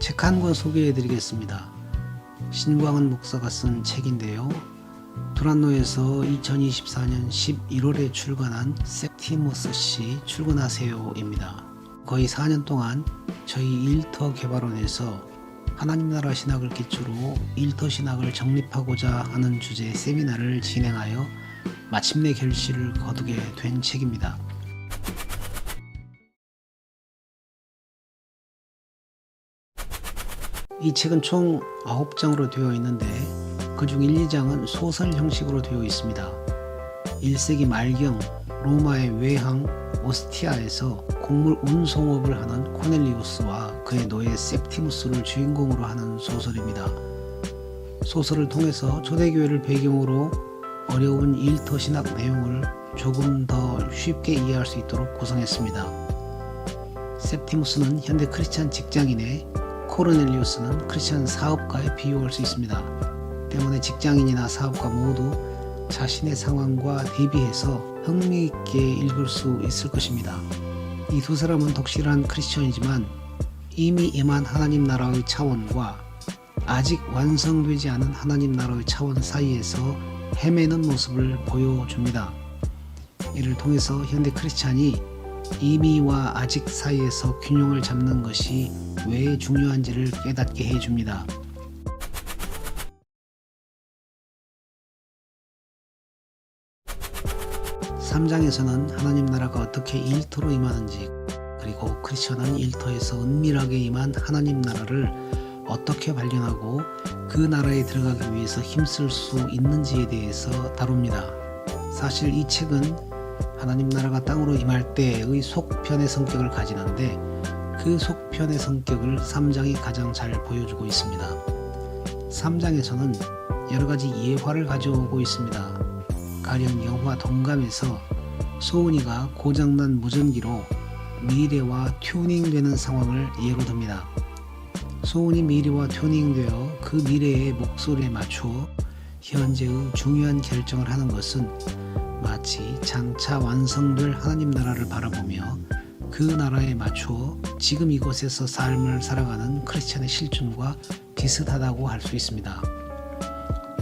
책 한 권 소개해 드리겠습니다. 신광은 목사가 쓴 책인데요. 두란노에서 2024년 11월에 출간한 셉티무스 씨 출근하세요입니다. 거의 4년 동안 저희 일터 개발원에서 하나님 나라 신학을 기초로 일터 신학을 정립하고자 하는 주제의 세미나를 진행하여 마침내 결실을 거두게 된 책입니다. 이 책은 총 9장으로 되어 있는데 그중 1, 2장은 소설 형식으로 되어 있습니다. 1세기 말경 로마의 외항 오스티아에서 곡물 운송업을 하는 코넬리우스와 그의 노예 셉티무스를 주인공으로 하는 소설입니다. 소설을 통해서 초대교회를 배경으로 어려운 일터 신학 내용을 조금 더 쉽게 이해할 수 있도록 구성했습니다. 셉티무스는 현대 크리스찬 직장인에 코르넬리우스는 크리스찬 사업가에 비유할 수 있습니다. 때문에 직장인이나 사업가 모두 자신의 상황과 대비해서 흥미있게 읽을 수 있을 것입니다. 이 두 사람은 독실한 크리스천이지만 이미 임한 하나님 나라의 차원과 아직 완성되지 않은 하나님 나라의 차원 사이에서 헤매는 모습을 보여줍니다. 이를 통해서 현대 크리스찬이 이미와 아직 사이에서 균형을 잡는 것이 왜 중요한지를 깨닫게 해줍니다. (3장에서는) 하나님 나라가 어떻게 일터로 임하는지, 그리고 크리스천은 일터에서 은밀하게 임한 하나님 나라를 어떻게 발견하고 그 나라에 들어가기 위해서 힘쓸 수 있는지에 대해서 다룹니다. 사실 이 책은 하나님 나라가 땅으로 임할 때의 속편의 성격을 가지는데 그 속편의 성격을 3장이 가장 잘 보여주고 있습니다. 3장에서는 여러가지 예화를 가져오고 있습니다. 가령 여호와 동감에서 소은이가 고장난 무전기로 미래와 튜닝되는 상황을 예로 듭니다. 소은이 미래와 튜닝되어 그 미래의 목소리에 맞추어 현재의 중요한 결정을 하는 것은 마치 장차 완성될 하나님 나라를 바라보며 그 나라에 맞추어 지금 이곳에서 삶을 살아가는 크리스찬의 실존과 비슷하다고 할 수 있습니다.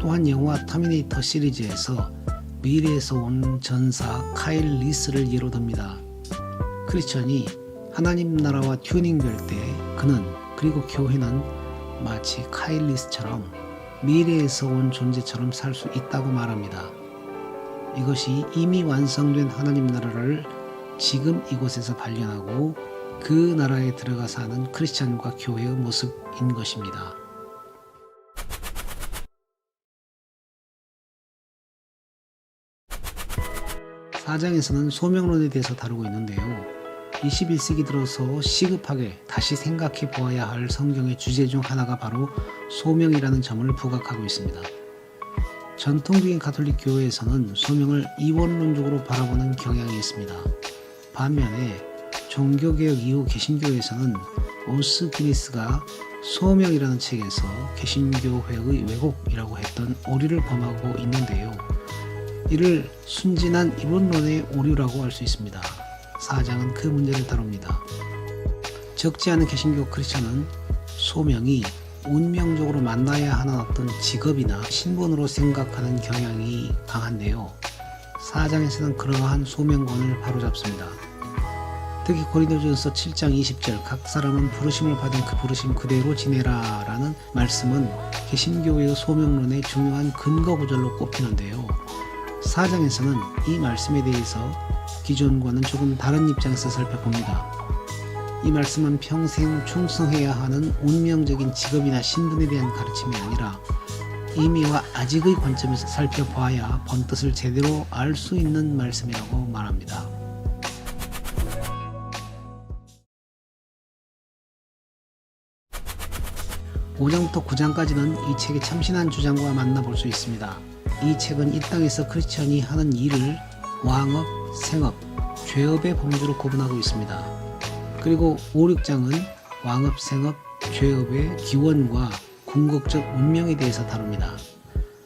또한 영화 터미네이터 시리즈에서 미래에서 온 전사 카일 리스를 예로 듭니다. 크리스천이 하나님 나라와 튜닝될 때 그는, 그리고 교회는 마치 카일 리스처럼 미래에서 온 존재처럼 살 수 있다고 말합니다. 이것이 이미 완성된 하나님 나라를 지금 이곳에서 발견하고 그 나라에 들어가 사는 크리스찬과 교회의 모습인 것입니다. 4장에서는 소명론에 대해서 다루고 있는데요. 21세기 들어서 시급하게 다시 생각해 보아야 할 성경의 주제 중 하나가 바로 소명이라는 점을 부각하고 있습니다. 전통적인 가톨릭 교회에서는 소명을 이원론적으로 바라보는 경향이 있습니다. 반면에 종교개혁 이후 개신교에서는 오스 기니스가 소명이라는 책에서 개신교회의 왜곡이라고 했던 오류를 범하고 있는데요. 이를 순진한 이론론의 오류라고 할 수 있습니다. 4장은 그 문제를 다룹니다. 적지 않은 개신교 크리스천은 소명이 운명적으로 만나야 하는 어떤 직업이나 신분으로 생각하는 경향이 강한데요. 4장에서는 그러한 소명론을 바로잡습니다. 특히 고린도전서 7장 20절 각 사람은 부르심을 받은 그 부르심 그대로 지내라 라는 말씀은 개신교회의 소명론의 중요한 근거 구절로 꼽히는데요. 4장에서는 이 말씀에 대해서 기존과는 조금 다른 입장에서 살펴봅니다. 이 말씀은 평생 충성해야 하는 운명적인 직업이나 신분에 대한 가르침이 아니라 이미와 아직의 관점에서 살펴봐야 본뜻을 제대로 알 수 있는 말씀이라고 말합니다. (5장부터) (9장까지는) 이 책의 참신한 주장과 만나볼 수 있습니다. 이 책은 이 땅에서 크리스천이 하는 일을 왕업, 생업, 죄업의 범주로 구분하고 있습니다. 그리고 5, 6장은 왕업, 생업, 죄업의 기원과 궁극적 운명에 대해서 다룹니다.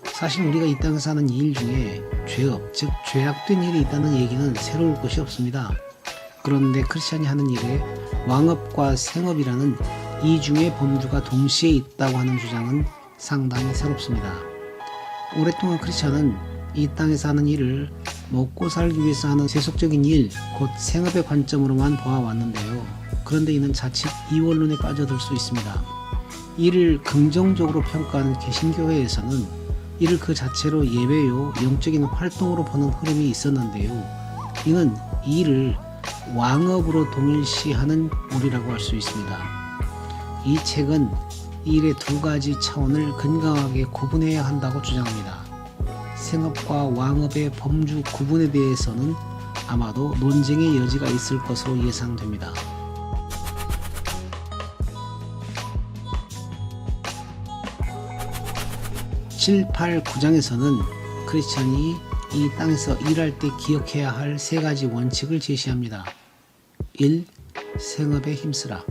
사실 우리가 이 땅에서 하는 일 중에 죄업, 즉 죄악된 일이 있다는 얘기는 새로울 것이 없습니다. 그런데 크리스천이 하는 일에 왕업과 생업이라는 이 중에 범주가 동시에 있다고 하는 주장은 상당히 새롭습니다. 오랫동안 크리스천은 이 땅에서 하는 일을 먹고 살기 위해서 하는 세속적인 일, 곧 생업의 관점으로만 보아왔는데요. 그런데 이는 자칫 이원론에 빠져들 수 있습니다. 이를 긍정적으로 평가하는 개신교회에서는 이를 그 자체로 예배요, 영적인 활동으로 보는 흐름이 있었는데요. 이는 이 일을 왕업으로 동일시하는 무리라고 할 수 있습니다. 이 책은 이 일의 두 가지 차원을 건강하게 구분해야 한다고 주장합니다. 생업과 왕업의 범주 구분에 대해서는 아마도 논쟁의 여지가 있을 것으로 예상됩니다. 7, 8, 9장에서는 크리스천이 이 땅에서 일할 때 기억해야 할 세 가지 원칙을 제시합니다. 1. 생업에 힘쓰라.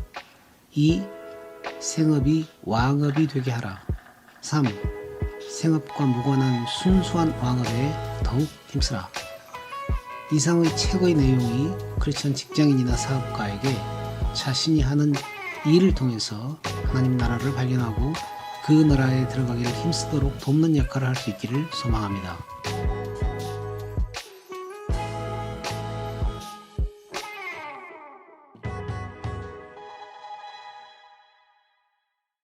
2. 생업이 왕업이 되게 하라. 3. 생업과 무관한 순수한 왕업에 더욱 힘쓰라. 이상의 책의 내용이 크리스천 직장인이나 사업가에게 자신이 하는 일을 통해서 하나님 나라를 발견하고 그 나라에 들어가기를 힘쓰도록 돕는 역할을 할 수 있기를 소망합니다.